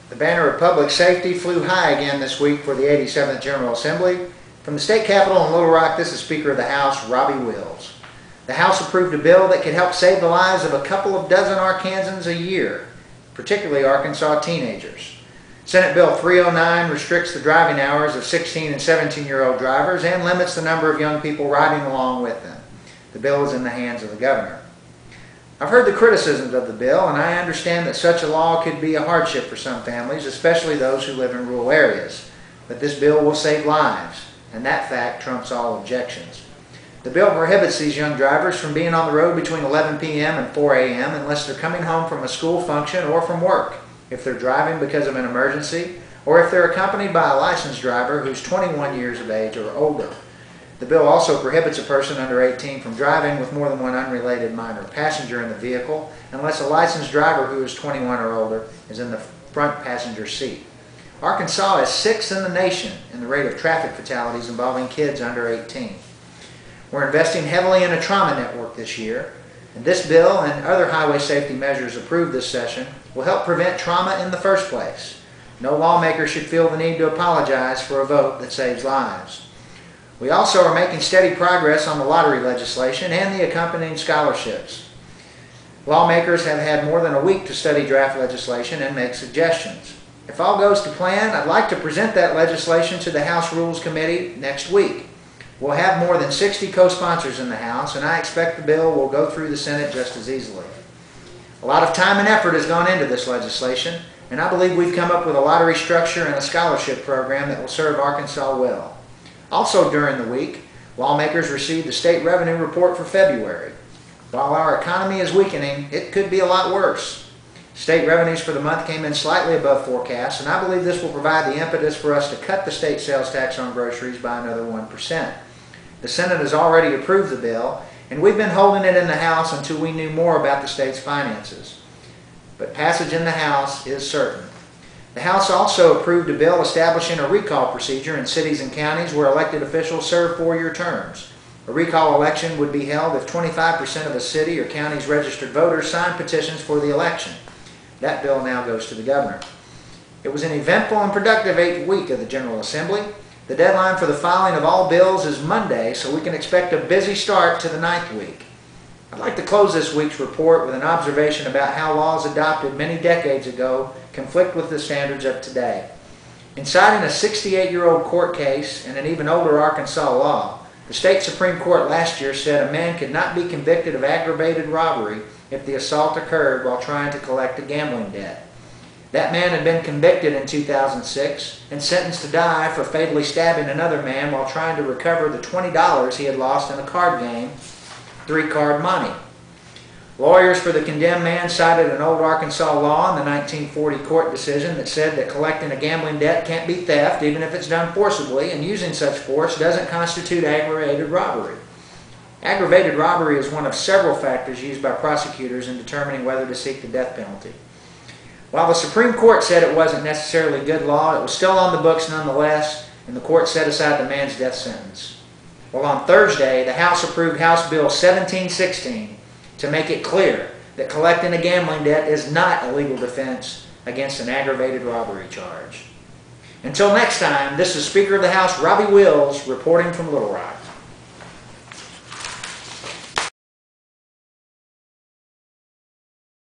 The banner of public safety flew high again this week for the 87th General Assembly. From the state capitol in Little Rock, this is Speaker of the House, Robbie Wills. The House approved a bill that could help save the lives of a couple of dozen Arkansans a year, particularly Arkansas teenagers. Senate Bill 309 restricts the driving hours of 16 and 17-year-old drivers and limits the number of young people riding along with them. The bill is in the hands of the governor. I've heard the criticisms of the bill, and I understand that such a law could be a hardship for some families, especially those who live in rural areas. But this bill will save lives, and that fact trumps all objections. The bill prohibits these young drivers from being on the road between 11 p.m. and 4 a.m. unless they're coming home from a school function or from work, if they're driving because of an emergency, or if they're accompanied by a licensed driver who's 21 years of age or older. The bill also prohibits a person under 18 from driving with more than one unrelated minor passenger in the vehicle unless a licensed driver who is 21 or older is in the front passenger seat. Arkansas is 6th in the nation in the rate of traffic fatalities involving kids under 18. We're investing heavily in a trauma network this year, and this bill and other highway safety measures approved this session will help prevent trauma in the first place. No lawmaker should feel the need to apologize for a vote that saves lives. We also are making steady progress on the lottery legislation and the accompanying scholarships. Lawmakers have had more than a week to study draft legislation and make suggestions. If all goes to plan, I'd like to present that legislation to the House Rules Committee next week. We'll have more than 60 co-sponsors in the House, and I expect the bill will go through the Senate just as easily. A lot of time and effort has gone into this legislation, and I believe we've come up with a lottery structure and a scholarship program that will serve Arkansas well. Also during the week, lawmakers received the state revenue report for February. While our economy is weakening, it could be a lot worse. State revenues for the month came in slightly above forecast, and I believe this will provide the impetus for us to cut the state sales tax on groceries by another 1%. The Senate has already approved the bill, and we've been holding it in the House until we knew more about the state's finances. But passage in the House is certain. The House also approved a bill establishing a recall procedure in cities and counties where elected officials serve 4-year terms. A recall election would be held if 25% of a city or county's registered voters signed petitions for the election. That bill now goes to the governor. It was an eventful and productive 8th week of the General Assembly. The deadline for the filing of all bills is Monday, so we can expect a busy start to the 9th week. I'd like to close this week's report with an observation about how laws adopted many decades ago conflict with the standards of today. In citing a 68-year-old court case and an even older Arkansas law, the state Supreme Court last year said a man could not be convicted of aggravated robbery if the assault occurred while trying to collect a gambling debt. That man had been convicted in 2006 and sentenced to die for fatally stabbing another man while trying to recover the $20 he had lost in a card game, 3-card money. Lawyers for the condemned man cited an old Arkansas law in the 1940 court decision that said that collecting a gambling debt can't be theft even if it's done forcibly, and using such force doesn't constitute aggravated robbery. Aggravated robbery is one of several factors used by prosecutors in determining whether to seek the death penalty. While the Supreme Court said it wasn't necessarily good law, it was still on the books nonetheless, and the court set aside the man's death sentence. Well, on Thursday, the House approved House Bill 1716 to make it clear that collecting a gambling debt is not a legal defense against an aggravated robbery charge. Until next time, this is Speaker of the House Robbie Wills reporting from Little Rock.